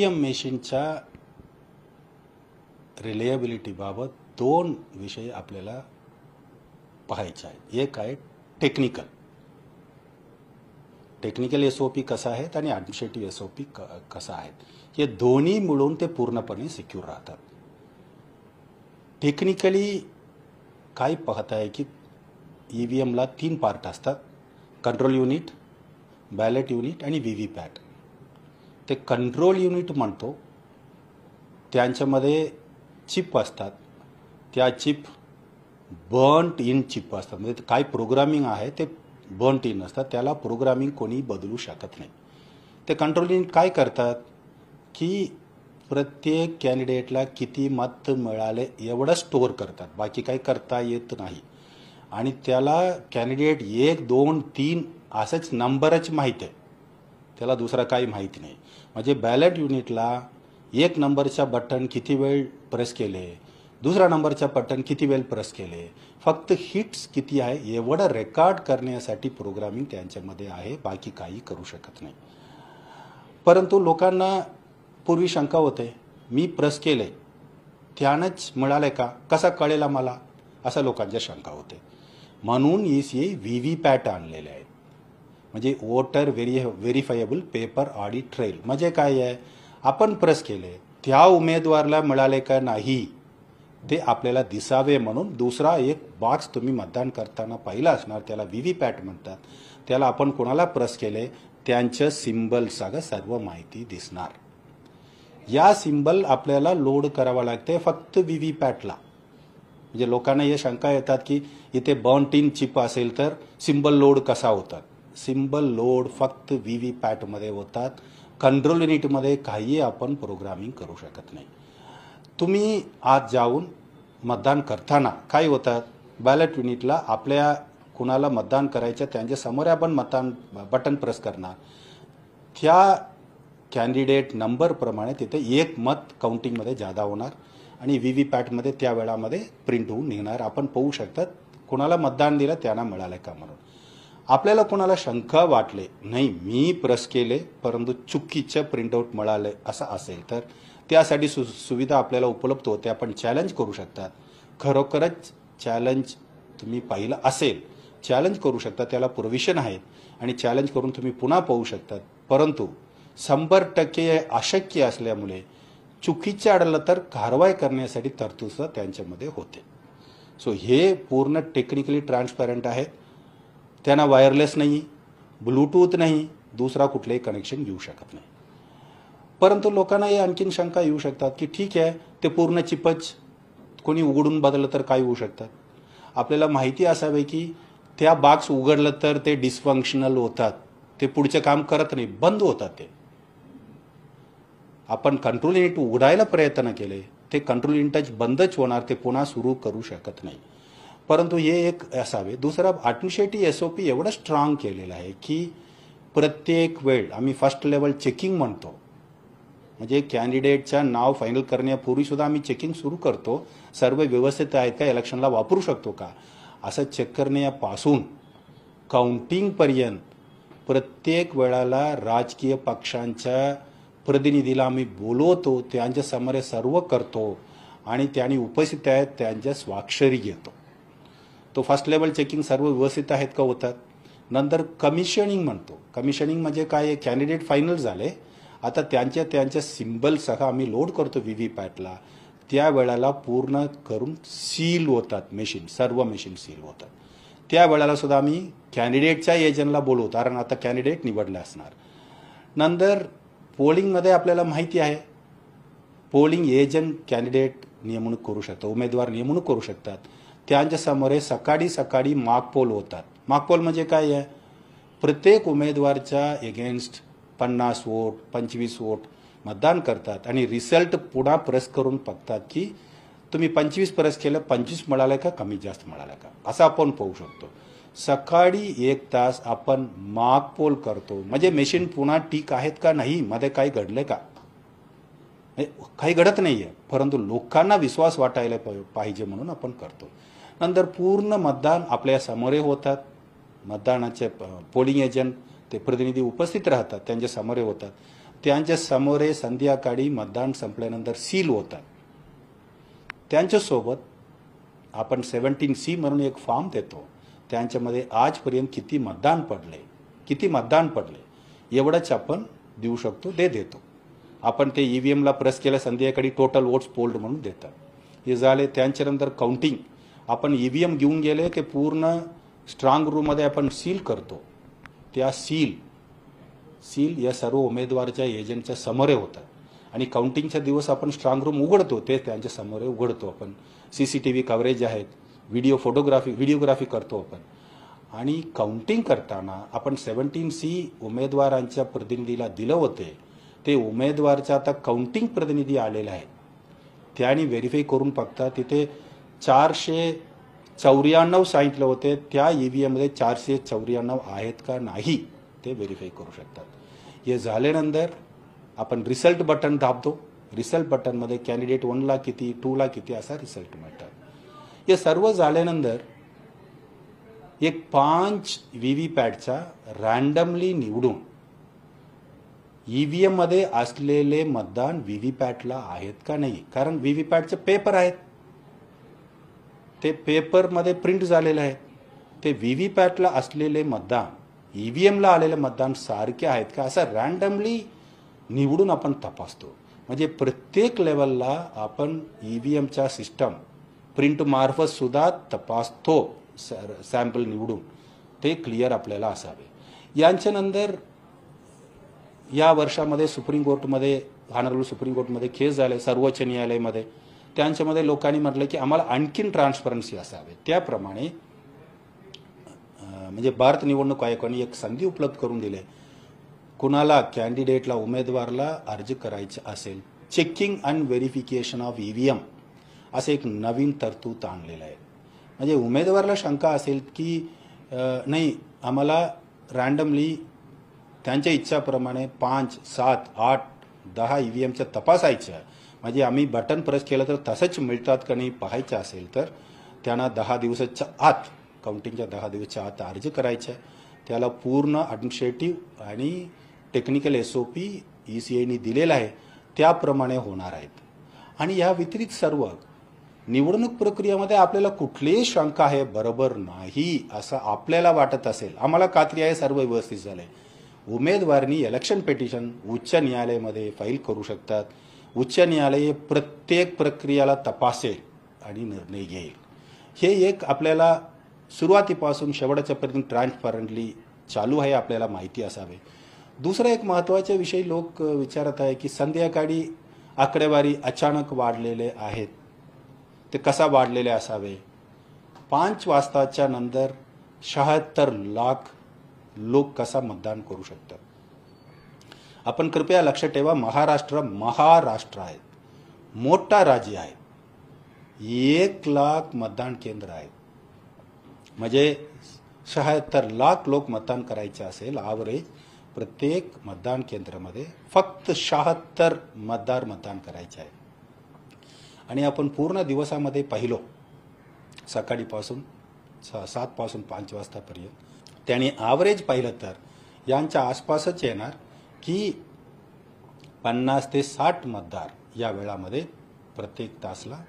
EVM मशीनच्या reliability बाबत दोन विषय आपल्याला पाहायचे आहेत. एक आहे टेक्निकल एसओपी कसा आहे आणि ॲडमिनिस्ट्रेटिव्ह एसओपी कसा आहे. हे दोन्ही मिळून ते पूर्णपणे सिक्युअर राहतात. टेक्निकली काय पाहताय की ईव्हीएमला 3 पार्ट असतात. कंट्रोल युनिट, बॅलेट युनिट आणि व्हीव्हीपॅट. ते कंट्रोल युनिट म्हणतो त्यांच्यामध्ये चिप असतात. त्या चिप बर्न्ट इन चिप असतात. म्हणजे काय प्रोग्रामिंग आहे ते बर्न्ट इन असतात. त्याला प्रोग्रामिंग कोणी बदलू शकत नाही. ते कंट्रोल युनिट काय करतात की प्रत्येक कॅन्डिडेटला किती मत मिळाले एवढं स्टोअर करतात. बाकी काही करता येत नाही. आणि त्याला कॅन्डिडेट 1, 2, 3 असंच नंबरच माहीत आहे. त्याला दुसरा काही माहिती नाही. म्हणजे बॅलेट युनिटला 1 नंबरचा बटन किती वेळ प्रेस केले, दुसरा नंबरचा बटन किती वेळ प्रेस केले, फक्त हिट्स किती आहे एवढं रेकॉर्ड करण्यासाठी प्रोग्रामिंग त्यांच्यामध्ये आहे. बाकी काही करू शकत नाही. परंतु लोकांना पूर्वी शंका होते, मी प्रेस केले त्यानंच मिळाले का, कसा कळेल मला, असं लोकांच्या शंका होते. म्हणून ईसीआय व्हीव्हीपॅट आणलेले आहेत. म्हणजे वोटर व्हेरिफायबल पेपर ऑडिट ट्रेल. म्हणजे काय आहे, आपण प्रेस केले त्या उमेदवाराला मिळाले का नाही ते आपल्याला दिसावे म्हणून दुसरा एक बॉक्स तुम्ही मतदान करताना पाहिला असणार, त्याला व्हीव्हीपॅट म्हणतात. त्याला आपण कोणाला प्रेस केले त्यांचं सिम्बल सगळं सर्व माहिती दिसणार. या सिम्बल आपल्याला लोड करावा लागते फक्त व्हीव्हीपॅटला. म्हणजे लोकांना हे शंका येतात की इथे बर्न्ट इन चिप असेल तर सिम्बल लोड कसा होतात. सिम्बल लोड फक्त व्हीव्हीपॅटमध्ये होतात. कंट्रोल युनिटमध्ये काही आपण प्रोग्रामिंग करू शकत नाही. तुम्ही आज जाऊन मतदान करताना काय होतात, बॅलेट युनिटला आपल्या कुणाला मतदान करायचं त्यांच्या समोर आपण मतदान बटन प्रेस करणार. त्या कॅन्डिडेट नंबरप्रमाणे तिथे एक मत काउंटिंगमध्ये जादा होणार आणि व्हीव्हीपॅटमध्ये त्या वेळामध्ये प्रिंट होऊन निघणार. आपण पाहू शकतात कुणाला मतदान दिलं त्यांना मिळालं का म्हणून. आपल्याला कोणाला शंका वाटले नाही मी प्रेस केले परंतु चुकीचं प्रिंटआउट मिळालं असं असेल तर त्यासाठी सुविधा आपल्याला उपलब्ध होते. आपण चॅलेंज करू शकतात. खरोखरच चॅलेंज तुम्ही पाहिलं असेल, चॅलेंज करू शकता, त्याला प्रोव्हिजन आहेत आणि चॅलेंज करून तुम्ही पुन्हा पाहू शकतात. परंतु 100% अशक्य असल्यामुळे चुकीचं आढळलं तर कारवाई करण्यासाठी तरतूद त्यांच्यामध्ये होते. सो हे पूर्ण टेक्निकली ट्रान्सपरंट आहेत. त्यांना वायरलेस नाही, ब्लूटूथ नाही, दुसरा कुठलेही कनेक्शन घेऊ शकत नाही. परंतु लोकांना हे आणखीन शंका येऊ शकतात की ठीक आहे ते पूर्ण चिपच कोणी उघडून बदललं तर काय होऊ शकतात. आपल्याला माहिती असावे की त्या बॉक्स उघडलं तर ते डिस्फंक्शनल होतात, ते पुढचे काम करत नाही, बंद होतात. ते आपण कंट्रोल युनिट उघडायला प्रयत्न केले ते कंट्रोल युनिटच बंदच होणार, ते पुन्हा सुरू करू शकत नाही. परंतु हे एक असावे. दुसरा ॲडमिनिस्ट्रेटिव्ह एसओपी एवढं स्ट्रॉंग केलेलं आहे की प्रत्येक वेळ आम्ही फर्स्ट लेवल चेकिंग म्हणतो. म्हणजे कॅन्डिडेटचं नाव फायनल करण्यापूर्वीसुद्धा आम्ही चेकिंग सुरू करतो. सर्व व्यवस्थित आहेत का, इलेक्शनला वापरू शकतो का, असं चेक करण्यापासून काउंटिंगपर्यंत प्रत्येक वेळाला राजकीय पक्षांच्या प्रतिनिधीला आम्ही बोलवतो, त्यांच्या समोर सर्व करतो आणि त्यांनी उपस्थित आहेत त्यांच्या स्वाक्षरी घेतो. तो फर्स्ट लेवल चेकिंग सर्व व्यवस्थित आहेत का होतात. नंतर कमिशनिंग म्हणतो. कमिशनिंग म्हणजे काय, कॅन्डिडेट फायनल झाले आता त्यांच्या सिम्बलसह आम्ही लोड करतो व्हीव्हीपॅटला. त्या वेळेला पूर्ण करून सील होतात मशीन, सर्व मशीन सील होतात. त्या वेळेला सुद्धा आम्ही कॅन्डिडेटच्या एजंटला बोलवतो कारण आता कॅन्डिडेट निवडले असणार. नंतर पोलिंगमध्ये आपल्याला माहिती आहे पोलिंग एजंट कॅन्डिडेट नेमणूक करू शकतो, उमेदवार नेमणूक करू शकतात. त्यांच्या समोर सकाळी मॉक पोल होतात. मॉक पोल म्हणजे काय आहे, प्रत्येक उमेदवारच्या एगेन्स्ट 50 वोट 25 वोट मतदान करतात आणि रिझल्ट पुन्हा प्रेस करून बघतात की तुम्ही 25 प्रेस केलं 25 मिळालं का कमी जास्त मिळालं का, असं आपण पाहू शकतो. सकाळी 1 तास आपण मॉक पोल करतो. म्हणजे मशीन पुन्हा ठीक आहेत का नाही, मध्ये काही घडले का, काही घडत नाही आहे परंतु लोकांना विश्वास वाटायला पाहिजे म्हणून आपण करतो. नंतर पूर्ण मतदान आपल्या समोर होतात. मतदानाचे पोलिंग एजंट ते प्रतिनिधी उपस्थित राहतात, त्यांच्या समोर होतात. त्यांच्या समोरे संध्याकाळी मतदान संपल्यानंतर सील होतात. त्यांच्यासोबत आपण 17C म्हणून एक फॉर्म देतो. त्यांच्यामध्ये आजपर्यंत किती मतदान पडले एवढंच आपण देऊ शकतो, ते देतो. आपण ते EVMला प्रेस केलं संध्याकाळी टोटल वोट्स पोल्ड म्हणून देतात. हे झाले. त्यांच्यानंतर काउंटिंग. आपण EVM घेऊन गेले ते पूर्ण स्ट्रॉंग रूममध्ये आपण सील करतो. त्या सील या सर्व उमेदवाराच्या एजंटच्या समोर होतात आणि काउंटिंगच्या दिवस आपण स्ट्रॉंग रूम उघडतो, ते त्यांच्या समोर उघडतो. आपण CCTV कव्हरेज आहेत, व्हिडिओग्राफी करतो आपण. आणि काउंटिंग करताना आपण 17C उमेदवारांच्या प्रतिनिधीला दिलं होते. ते उमेदवारचा आता काउंटिंग प्रतिनिधी आलेला आहे, त्यांनी व्हेरीफाय करून बघता तिथे 494 सांगितलं होते. त्या EVMमध्ये 494 आहेत का नाही ते व्हेरीफाय करू शकतात. हे झाल्यानंतर आपण रिझल्ट बटन दाबतो. रिझल्ट बटनमध्ये कॅन्डिडेट 1ला किती, 2ला किती असा रिझल्ट मिळतात. हे सर्व झाल्यानंतर एक 5 VVPATचा रँडमली निवडून EVMमध्ये असलेले मतदान VVPATला आहेत का नाही, कारण VVPATचे पेपर आहेत, ते पेपरमध्ये प्रिंट झालेले आहेत. ते VVPATला असलेले मतदान EVMला आलेले मतदान सारखे आहेत का असं रँडमली निवडून आपण तपासतो. म्हणजे प्रत्येक लेवलला आपण EVMचा सिस्टम प्रिंट मार्फत सुद्धा तपासतो. सॅम्पल निवडून ते क्लिअर आपल्याला असावे. यांच्यानंतर या वर्षामध्ये सुप्रीम कोर्टमध्ये, ऑनरेबल सुप्रीम कोर्टमध्ये केस झाले, सर्वोच्च न्यायालयामध्ये. त्यांच्यामध्ये लोकांनी म्हटलं की आम्हाला आणखीन ट्रान्सपरन्सी असावे. त्याप्रमाणे म्हणजे भारत निवडणूक आयोगाने एक संधी उपलब्ध करून दिली. कुणाला कॅन्डिडेटला, उमेदवाराला अर्ज करायचे असेल, checking and verification of EVM असं एक नवीन तरतूद आणलेलं आहे. म्हणजे उमेदवाराला शंका असेल की नाही आम्हाला रँडमली त्यांच्या इच्छाप्रमाणे 5, 7, 8, 10 EVMच्या तपासायच्या, म्हणजे आम्ही बटन प्रेस केलं तर तसंच मिळतात का नाही पाहायचं असेल तर त्यांना 10 दिवसाच्या आत, काउंटिंगच्या 10 दिवसाच्या आत अर्ज करायचा. त्याला पूर्ण ॲडमिनिस्ट्रेटिव्ह आणि टेक्निकल SOP ECIने दिलेला आहे, त्याप्रमाणे होणार आहेत. आणि या व्यतिरिक्त सर्व निवडणूक प्रक्रियेमध्ये आपल्याला कुठलीही शंका आहे, बरोबर नाही असं आपल्याला वाटत असेल, आम्हाला खात्री आहे सर्व व्यवस्थित झालंय, उमेदवारांनी इलेक्शन पिटिशन उच्च न्यायालयामध्ये फाईल करू शकतात. उच्च न्यायालय प्रत्येक प्रक्रियेला तपासेल आणि निर्णय घेईल. हे एक आपल्याला सुरुवातीपासून शेवटच्यापर्यंत ट्रान्सपरंटली चालू आहे, आपल्याला माहिती असावे. दुसरा एक महत्त्वाचा विषय लोक विचारत आहे की संध्याकाळी आकडेवारी अचानक वाढलेले आहेत, ते कसा वाढलेले असावे. 5 वाजताच्या नंतर 76 लाख लोक कसा मतदान करू शकतात. आपण कृपया लक्षात ठेवा, महाराष्ट्र आहे, मोठा राज्य आहे, 1 लाख मतदान केंद्र आहेत. म्हणजे 76 लाख लोक मतदान करायचे असेल ॲव्हरेज, प्रत्येक मतदान केंद्रामध्ये फक्त 76 मतदान करायचे आहे. आणि आपण पूर्ण दिवसामध्ये पाहिलो सकाळीपासून 7 पासून 5 वाजतापर्यंत, त्याने ॲव्हरेज पाहिलं तर यांच्या आसपासच येणार की 50 ते 60 मतदार या वेळामध्ये प्रत्येक तासला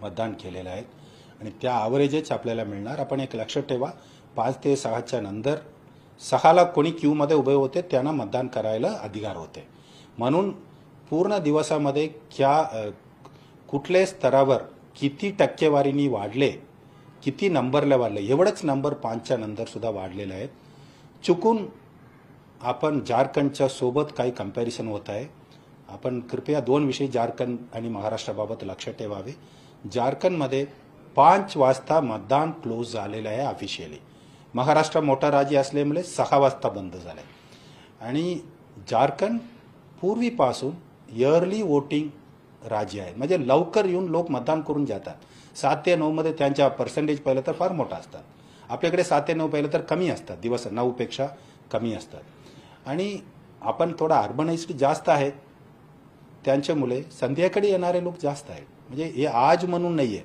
मतदान केलेलं आहे. आणि त्या ॲव्हरेजच आपल्याला मिळणार. आपण एक लक्षात ठेवा, 5 ते 6च्या नंतर 6ला कोणी क्यूमध्ये उभे होते त्यांना मतदान करायला अधिकार होते. म्हणून पूर्ण दिवसामध्ये कुठल्या स्तरावर किती टक्केवारीनी वाढले, किती नंबरला वाढले, एवढंच नंबर 5च्या नंतर सुद्धा वाढलेले आहेत. चुकून आपण झारखंडच्या सोबत काही कंपॅरिझन होत आहे. आपण कृपया 2 विषय झारखंड आणि महाराष्ट्राबाबत लक्षात ठेवावे. झारखंडमध्ये 5 वाजता मतदान क्लोज झालेलं आहे ऑफिशियली. महाराष्ट्र मोठा राज्य असल्यामुळे 6 वाजता बंद झाले. आणि झारखंड पूर्वीपासून इयरली वोटिंग राज्य आहे, म्हणजे लवकर येऊन लोक मतदान करून जातात. 7 ते 9 मध्ये त्यांच्या पर्सेंटेज पाहिलं तर फार मोठा असतात. आपल्याकडे 7 ते 9 पाहिलं तर कमी असतात, दिवस 9 पेक्षा कमी असतात. आणि आपण थोडा अर्बनाइज्ड जास्त आहेत, त्यांच्यामुळे संध्याकाळी येणारे लोक जास्त आहेत. म्हणजे हे आज म्हणून नाहीये,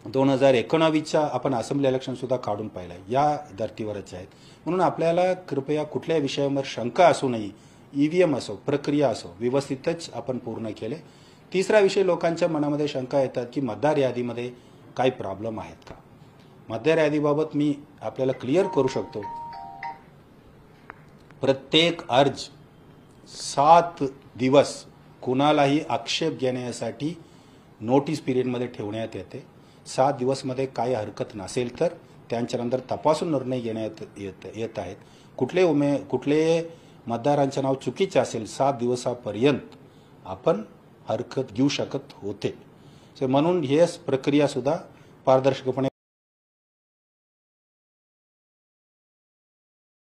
2019च्या आपण असेंब्ली इलेक्शन सुद्धा काढून पाहिलं या धर्तीवरच आहेत. म्हणून आपल्याला कृपया कुठल्याही विषयावर शंका असू नये. ईव्हीएम असो, प्रक्रिया असो, व्यवस्थितच आपण पूर्ण केले. तिसरा विषय, लोकांच्या मनामध्ये शंका येतात की मतदार यादीमध्ये काही प्रॉब्लेम आहेत का. मतदार यादीबाबत मी आपल्याला क्लिअर करू शकतो, प्रत्येक अर्ज 7 दिवस कुणालाही आक्षेप घेण्यासाठी नोटीस पिरियडमध्ये ठेवण्यात येते. 7 दिवसमध्ये काही हरकत नसेल तर त्यांच्यानंतर तपासून निर्णय घेण्यात येत आहेत. कुठले मतदारांचं नाव चुकीचे असेल 7 दिवसापर्यंत आपण हरकत घेऊ शकत होते. म्हणून हे प्रक्रिया सुद्धा पारदर्शकपणे